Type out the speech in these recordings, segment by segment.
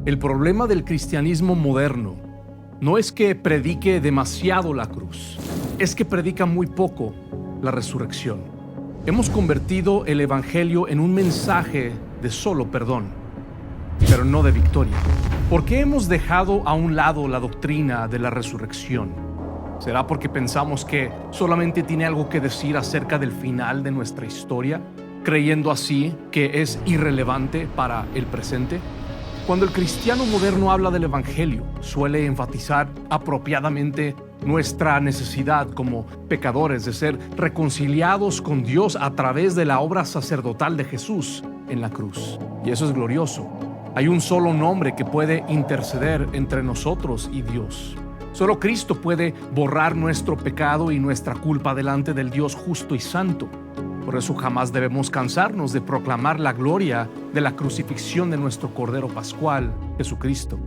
El problema del cristianismo moderno no es que predique demasiado la cruz, es que predica muy poco la resurrección. Hemos convertido el evangelio en un mensaje de solo perdón, pero no de victoria. ¿Por qué hemos dejado a un lado la doctrina de la resurrección? ¿Será porque pensamos que solamente tiene algo que decir acerca del final de nuestra historia, creyendo así que es irrelevante para el presente? Cuando el cristiano moderno habla del evangelio, suele enfatizar apropiadamente nuestra necesidad como pecadores de ser reconciliados con Dios a través de la obra sacerdotal de Jesús en la cruz. Y eso es glorioso. Hay un solo nombre que puede interceder entre nosotros y Dios. Solo Cristo puede borrar nuestro pecado y nuestra culpa delante del Dios justo y santo. Por eso jamás debemos cansarnos de proclamar la gloria de la crucifixión de nuestro Cordero Pascual, Jesucristo.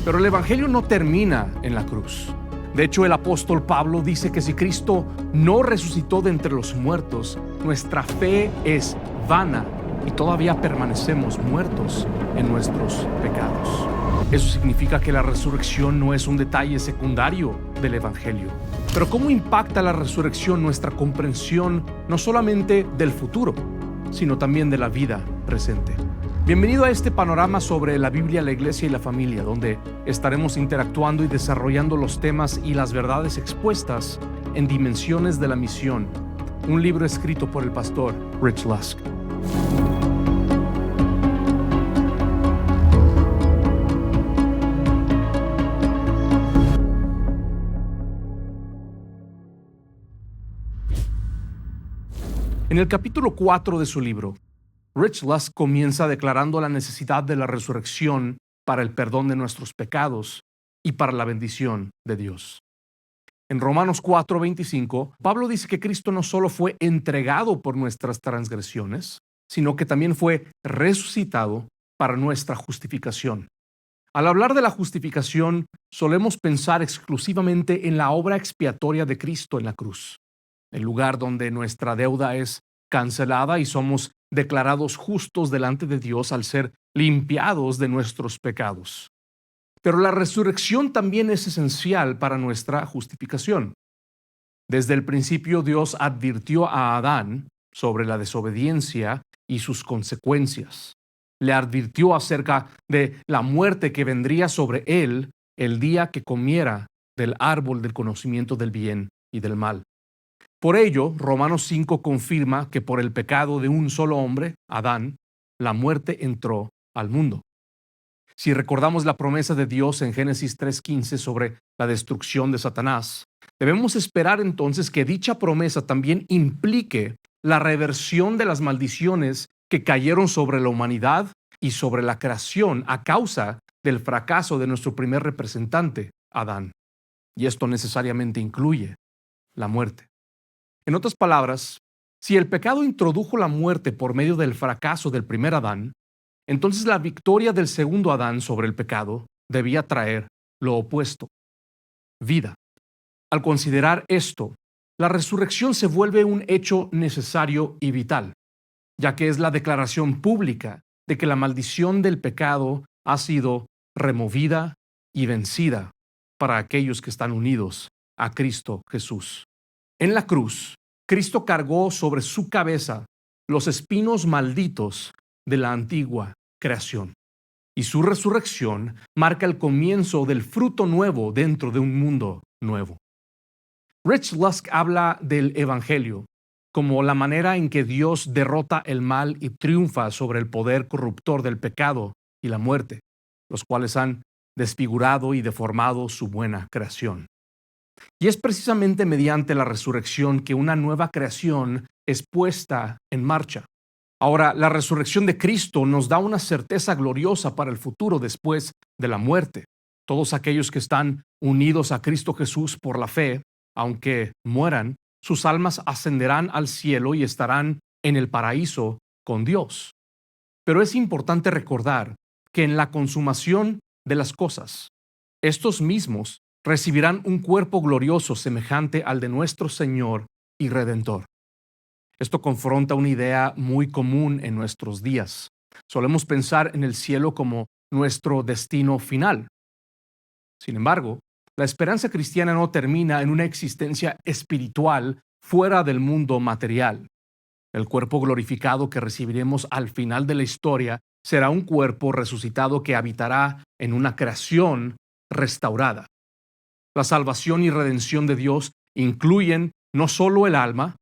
Pero el Evangelio no termina en la cruz. De hecho, el apóstol Pablo dice que si Cristo no resucitó de entre los muertos, nuestra fe es vana y todavía permanecemos muertos en nuestros pecados. Eso significa que la resurrección no es un detalle secundario del Evangelio. Pero ¿cómo impacta la resurrección nuestra comprensión no solamente del futuro, sino también de la vida presente? Bienvenido a este panorama sobre la Biblia, la iglesia y la familia, donde estaremos interactuando y desarrollando los temas y las verdades expuestas en Dimensiones de la Misión, un libro escrito por el pastor Rich Lusk. En el capítulo 4 de su libro, Rich Lusk comienza declarando la necesidad de la resurrección para el perdón de nuestros pecados y para la bendición de Dios. En Romanos 4:25, Pablo dice que Cristo no solo fue entregado por nuestras transgresiones, sino que también fue resucitado para nuestra justificación. Al hablar de la justificación, solemos pensar exclusivamente en la obra expiatoria de Cristo en la cruz, el lugar donde nuestra deuda es cancelada y somos declarados justos delante de Dios al ser limpiados de nuestros pecados. Pero la resurrección también es esencial para nuestra justificación. Desde el principio Dios advirtió a Adán sobre la desobediencia y sus consecuencias. Le advirtió acerca de la muerte que vendría sobre él el día que comiera del árbol del conocimiento del bien y del mal. Por ello, Romanos 5 confirma que por el pecado de un solo hombre, Adán, la muerte entró al mundo. Si recordamos la promesa de Dios en Génesis 3:15 sobre la destrucción de Satanás, debemos esperar entonces que dicha promesa también implique la reversión de las maldiciones que cayeron sobre la humanidad y sobre la creación a causa del fracaso de nuestro primer representante, Adán. Y esto necesariamente incluye la muerte. En otras palabras, si el pecado introdujo la muerte por medio del fracaso del primer Adán, entonces la victoria del segundo Adán sobre el pecado debía traer lo opuesto: vida. Al considerar esto, la resurrección se vuelve un hecho necesario y vital, ya que es la declaración pública de que la maldición del pecado ha sido removida y vencida para aquellos que están unidos a Cristo Jesús. En la cruz, Cristo cargó sobre su cabeza los espinos malditos de la antigua creación, y su resurrección marca el comienzo del fruto nuevo dentro de un mundo nuevo. Rich Lusk habla del Evangelio como la manera en que Dios derrota el mal y triunfa sobre el poder corruptor del pecado y la muerte, los cuales han desfigurado y deformado su buena creación. Y es precisamente mediante la resurrección que una nueva creación es puesta en marcha. Ahora, la resurrección de Cristo nos da una certeza gloriosa para el futuro después de la muerte. Todos aquellos que están unidos a Cristo Jesús por la fe, aunque mueran, sus almas ascenderán al cielo y estarán en el paraíso con Dios. Pero es importante recordar que en la consumación de las cosas, estos mismos recibirán un cuerpo glorioso semejante al de nuestro Señor y Redentor. Esto confronta una idea muy común en nuestros días. Solemos pensar en el cielo como nuestro destino final. Sin embargo, la esperanza cristiana no termina en una existencia espiritual fuera del mundo material. El cuerpo glorificado que recibiremos al final de la historia será un cuerpo resucitado que habitará en una creación restaurada. La salvación y redención de Dios incluyen no solo el alma,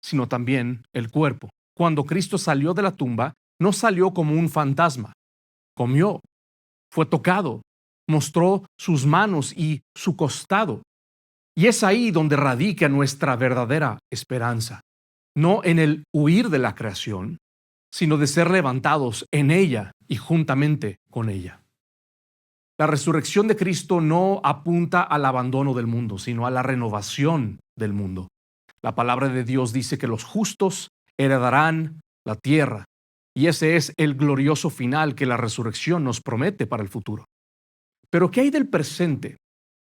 sino también el cuerpo. Cuando Cristo salió de la tumba, no salió como un fantasma. Comió, fue tocado, mostró sus manos y su costado. Y es ahí donde radica nuestra verdadera esperanza. No en el huir de la creación, sino de ser levantados en ella y juntamente con ella. La resurrección de Cristo no apunta al abandono del mundo, sino a la renovación del mundo. La palabra de Dios dice que los justos heredarán la tierra, y ese es el glorioso final que la resurrección nos promete para el futuro. Pero ¿qué hay del presente?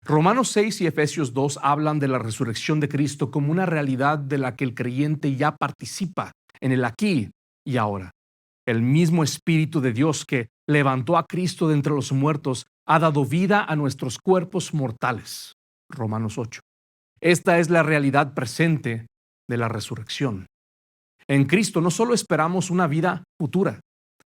Romanos 6 y Efesios 2 hablan de la resurrección de Cristo como una realidad de la que el creyente ya participa en el aquí y ahora. El mismo Espíritu de Dios que levantó a Cristo de entre los muertos ha dado vida a nuestros cuerpos mortales. Romanos 8. Esta es la realidad presente de la resurrección. En Cristo no solo esperamos una vida futura,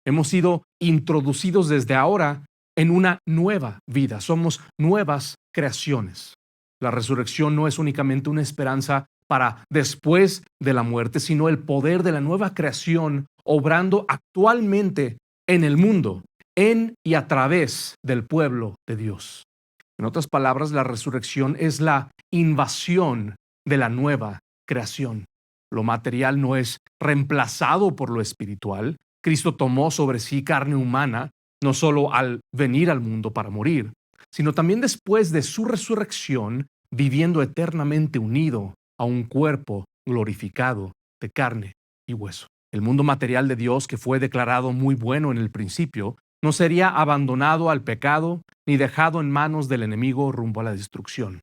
hemos sido introducidos desde ahora en una nueva vida. Somos nuevas creaciones. La resurrección no es únicamente una esperanza para después de la muerte, sino el poder de la nueva creación obrando actualmente en el mundo, en y a través del pueblo de Dios. En otras palabras, la resurrección es la invasión de la nueva creación. Lo material no es reemplazado por lo espiritual. Cristo tomó sobre sí carne humana, no solo al venir al mundo para morir, sino también después de su resurrección, viviendo eternamente unido a un cuerpo glorificado de carne y hueso. El mundo material de Dios, que fue declarado muy bueno en el principio, no sería abandonado al pecado ni dejado en manos del enemigo rumbo a la destrucción.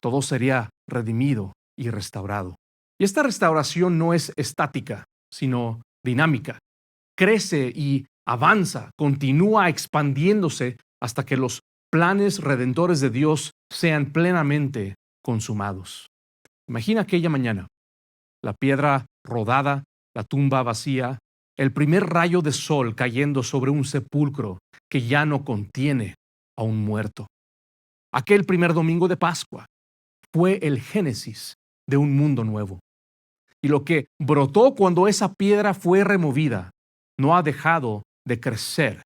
Todo sería redimido y restaurado. Y esta restauración no es estática, sino dinámica. Crece y avanza, continúa expandiéndose hasta que los planes redentores de Dios sean plenamente consumados. Imagina aquella mañana, la piedra rodada, la tumba vacía, el primer rayo de sol cayendo sobre un sepulcro que ya no contiene a un muerto. Aquel primer domingo de Pascua fue el génesis de un mundo nuevo. Y lo que brotó cuando esa piedra fue removida no ha dejado de crecer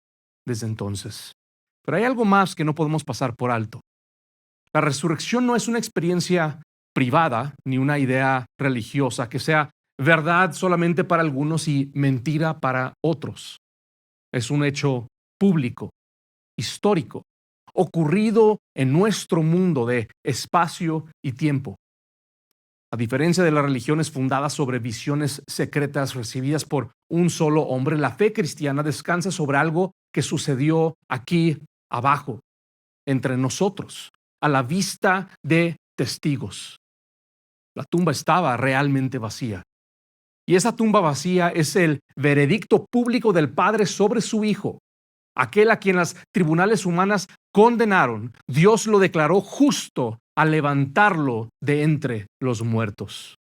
desde entonces. Pero hay algo más que no podemos pasar por alto. La resurrección no es una experiencia privada ni una idea religiosa que sea verdad solamente para algunos y mentira para otros. Es un hecho público, histórico, ocurrido en nuestro mundo de espacio y tiempo. A diferencia de las religiones fundadas sobre visiones secretas recibidas por un solo hombre, la fe cristiana descansa sobre algo que sucedió aquí abajo, entre nosotros, a la vista de testigos. La tumba estaba realmente vacía. Y esa tumba vacía es el veredicto público del Padre sobre su Hijo. Aquel a quien las tribunales humanas condenaron, Dios lo declaró justo al levantarlo de entre los muertos.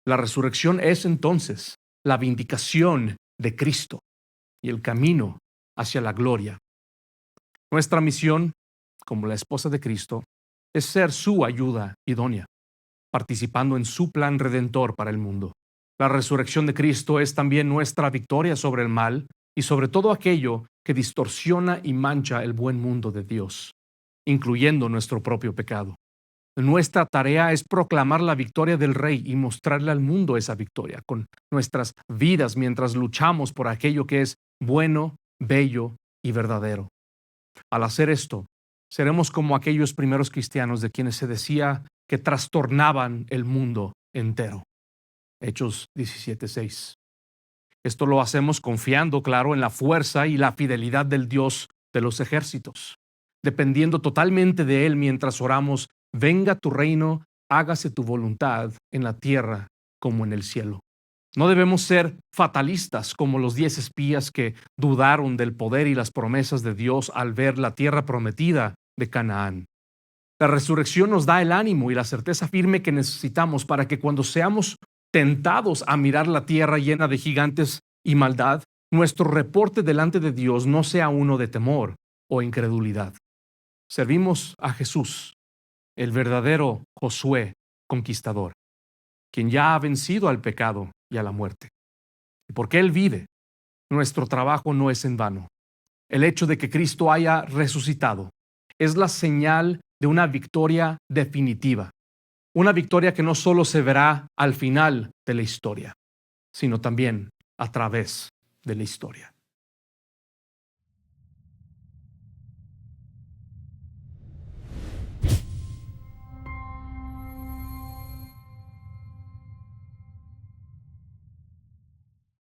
La resurrección es entonces la vindicación de Cristo y el camino hacia la gloria. Nuestra misión, como la esposa de Cristo, es ser su ayuda idónea, participando en su plan redentor para el mundo. La resurrección de Cristo es también nuestra victoria sobre el mal y sobre todo aquello que distorsiona y mancha el buen mundo de Dios, incluyendo nuestro propio pecado. Nuestra tarea es proclamar la victoria del Rey y mostrarle al mundo esa victoria con nuestras vidas mientras luchamos por aquello que es bueno, bello y verdadero. Al hacer esto, seremos como aquellos primeros cristianos de quienes se decía que trastornaban el mundo entero. Hechos 17:6. Esto lo hacemos confiando, claro, en la fuerza y la fidelidad del Dios de los ejércitos, dependiendo totalmente de Él mientras oramos: venga tu reino, hágase tu voluntad en la tierra como en el cielo. No debemos ser fatalistas como los 10 espías que dudaron del poder y las promesas de Dios al ver la tierra prometida de Canaán. La resurrección nos da el ánimo y la certeza firme que necesitamos para que cuando seamos tentados a mirar la tierra llena de gigantes y maldad, nuestro reporte delante de Dios no sea uno de temor o incredulidad. Servimos a Jesús, el verdadero Josué conquistador, quien ya ha vencido al pecado y a la muerte. Y porque Él vive, nuestro trabajo no es en vano. El hecho de que Cristo haya resucitado es la señal de una victoria definitiva, una victoria que no solo se verá al final de la historia, sino también a través de la historia.